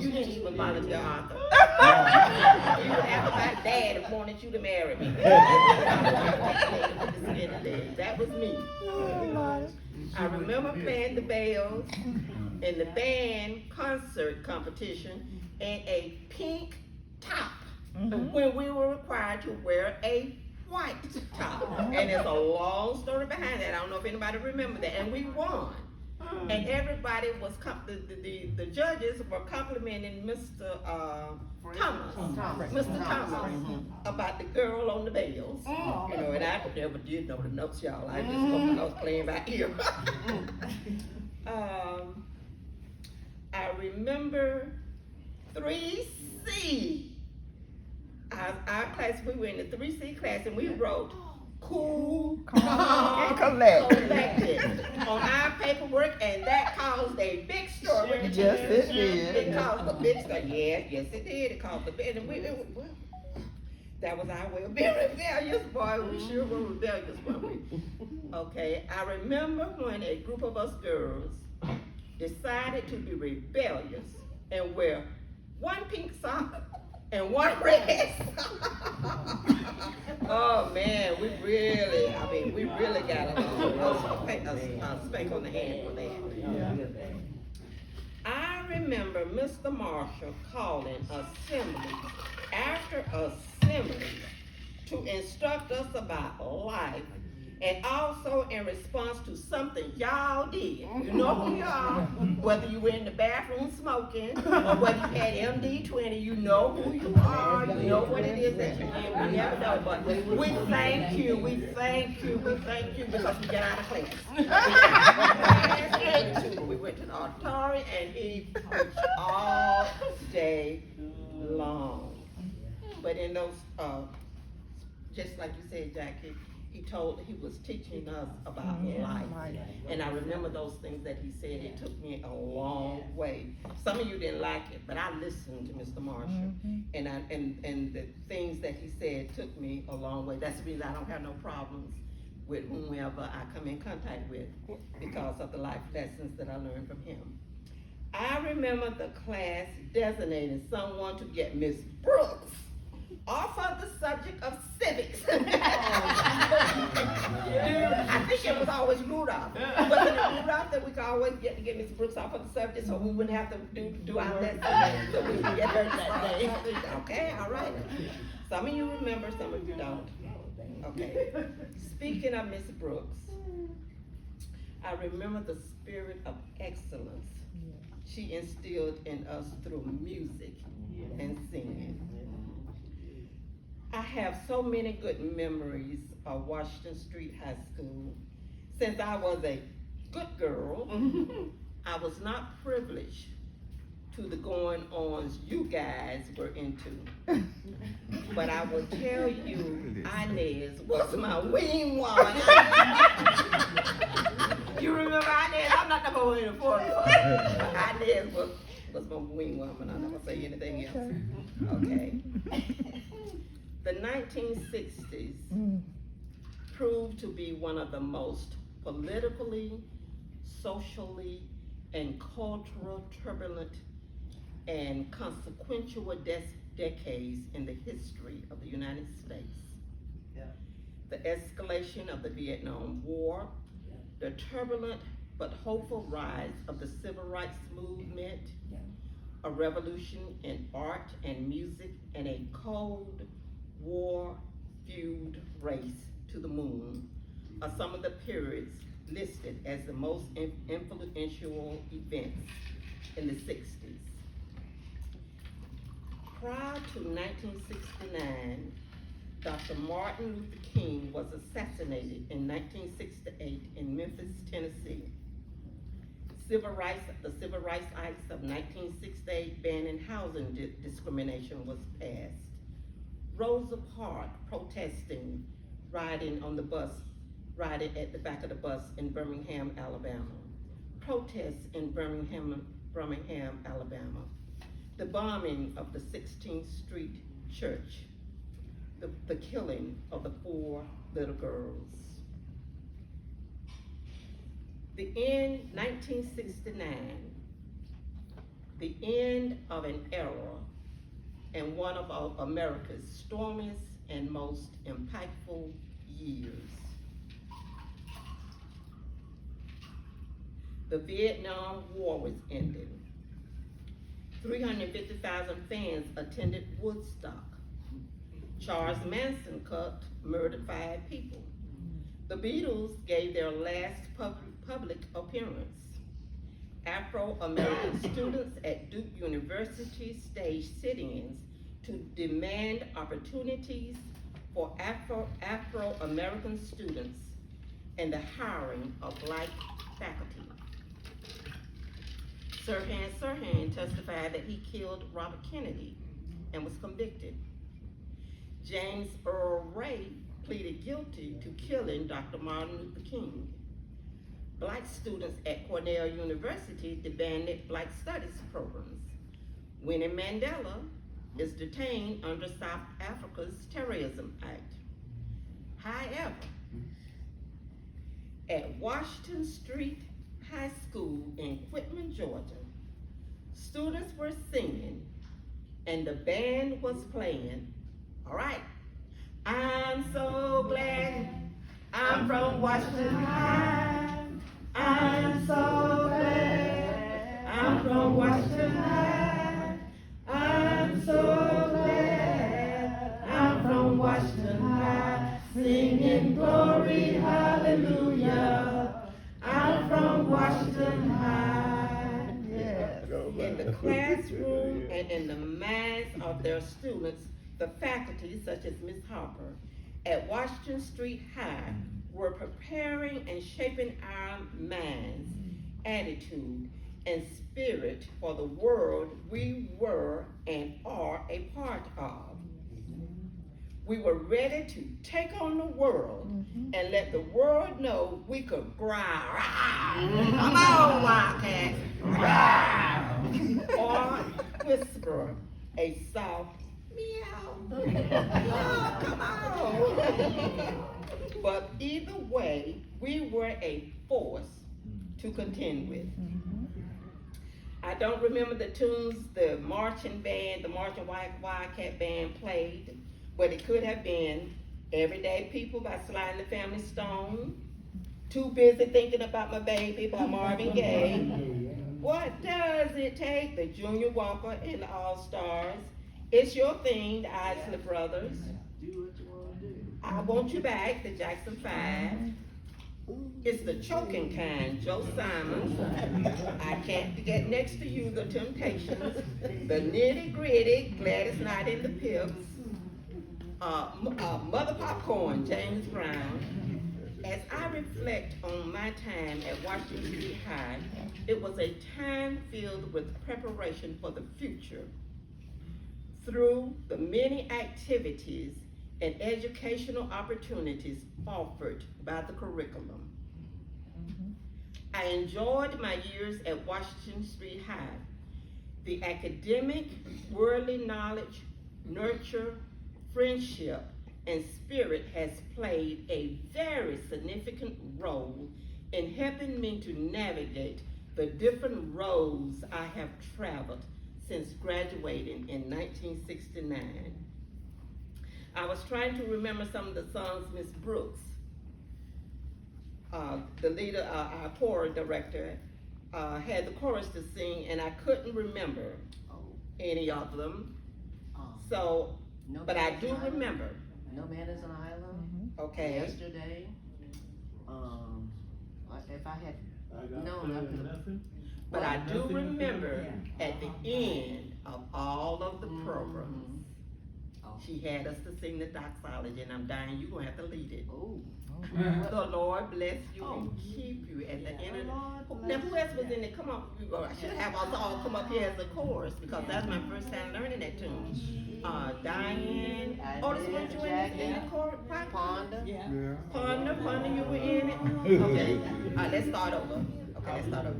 You didn't even volunteer, Arthur. You asked my dad and wanted you to marry me. That was me. I remember playing the bells in the band concert competition in a pink top when we were required to wear a white top. And there's a long story behind that. I don't know if anybody remember that. And we won. And everybody was, the judges were complimenting Mr. Thomas, about the girl on the bells. You know, and I never did know the notes, y'all. I just I was playing by ear. I remember 3C. Our class, we were in the 3C class, and we wrote cool, calm, collected on our paperwork, and that caused a big story with the teachers. Yes, it did. It caused a big story. Yes, it did. It caused a big, and that was our way of being rebellious, boy. We sure were rebellious, weren't we? Okay, I remember when a group of us girls decided to be rebellious and wear one pink sock and one red sock. Oh man, we really got a spank on the hand for that. I remember Mr. Marshall calling assembly after assembly to instruct us about life, and also in response to something y'all did. You know who you are, whether you were in the bathroom smoking or whether you had MD-20, you know who you are, you know what it is that you did. We never know, but we thank you because we got out of class. We went to the auditorium and he preached all day long. But in those, just like you said, Jackie, he was teaching us about life. And I remember those things that he said. It took me a long way. Some of you didn't like it, but I listened to Mr. Marshall. And the things that he said took me a long way. That's the reason I don't have no problems with whomever I come in contact with, because of the life lessons that I learned from him. I remember the class designating someone to get Miss Brooks off of the subject of civics. I think it was always Rudolph. Wasn't it Rudolph that we could always get to get Miss Brooks off of the subject so we wouldn't have to do our lesson? So we could get her that day. Okay, all right. Some of you remember, some of you don't. Okay. Speaking of Miss Brooks, I remember the spirit of excellence she instilled in us through music and singing. I have so many good memories of Washington Street High School. Since I was a good girl, I was not privileged to the going-ons you guys were into. But I will tell you, Inez was my wing woman. You remember Inez? I'm not number one in the fourth. Inez was my wing woman. I'm not gonna say anything else. Okay. The 1960s proved to be one of the most politically, socially, and cultural turbulent and consequential decades in the history of the United States. The escalation of the Vietnam War, the turbulent but hopeful rise of the civil rights movement, a revolution in art and music, and a Cold War-fueled race to the moon are some of the periods listed as the most influential events in the 60s. Prior to 1969, Dr. Martin Luther King was assassinated in 1968 in Memphis, Tennessee. The Civil Rights Acts of 1968 banning housing discrimination was passed. Rosa Parks protesting, riding at the back of the bus in Birmingham, Alabama. Protests in Birmingham, Alabama. The bombing of the 16th Street Church. The killing of the 4 little girls. In 1969, the end of an era and one of America's stormiest and most impactful years. The Vietnam War was ended. 350,000 fans attended Woodstock. Charles Manson murdered 5 people. The Beatles gave their last public appearance. Afro-American students at Duke University staged sit-ins to demand opportunities for Afro-American students and the hiring of black faculty. Sirhan testified that he killed Robert Kennedy and was convicted. James Earl Ray pleaded guilty to killing Dr. Martin Luther King. Black students at Cornell University demanded Black Studies programs. Winnie Mandela is detained under South Africa's Terrorism Act. However, at Washington Street High School in Quitman, Georgia, students were singing and the band was playing. All right. I'm so glad I'm from Washington High. I'm so glad I'm from Washington High. I'm so glad I'm from Washington High. Singing glory, hallelujah. I'm from Washington High. Yes. In the classroom and in the minds of their students, the faculty, such as Ms. Harper, at Washington Street High, were preparing and shaping our minds, attitude, and spirit for the world we were and are a part of. We were ready to take on the world and let the world know we could growl. Come on, Wildcat. Or whisper a soft meow. Oh, come on. But either way, we were a force to contend with. I don't remember the tunes the marching Wildcat band played, but it could have been Everyday People by Sly and the Family Stone, Too Busy Thinking About My Baby by Marvin Gaye, What Does It Take, the Junior Walker and the All-Stars, It's Your Thing, the Isley Brothers, I Want You Back, the Jackson 5, It's the Choking Kind, Joe Simon, I Can't Get Next to You, the Temptations, The Nitty Gritty, Gladys Knight and the Pips, Mother Popcorn, James Brown. As I reflect on my time at Washington Street High, it was a time filled with preparation for the future. Through the many activities and educational opportunities offered by the curriculum, I enjoyed my years at Washington Street High. The academic, worldly knowledge, nurture, friendship, and spirit has played a very significant role in helping me to navigate the different roads I have traveled since graduating in 1969. I was trying to remember some of the songs Miss Brooks, the leader, our choir director, had the chorus to sing, and I couldn't remember any of them. So, but I do remember. No Man is an Island. Okay. Yesterday. If I had known, I could have. But I do remember at the end of all of the programs, she had us to sing the doxology, and I'm dying, you're going to have to lead it. Oh. The Lord bless you and keep you at the end of the. Now, who else was in it? Come on, I should have us all come up here as a chorus because that's my first time learning that tune. Diane. Otis, weren't you in the chorus? Ponder. Ponder, you were in it? Okay. Let's start over. Okay, let's start over.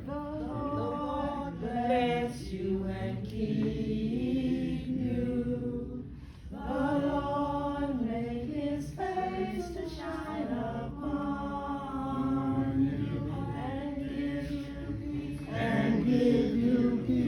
The Lord bless you and keep you. The Lord make his face to shine upon you and give you peace.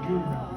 Junior.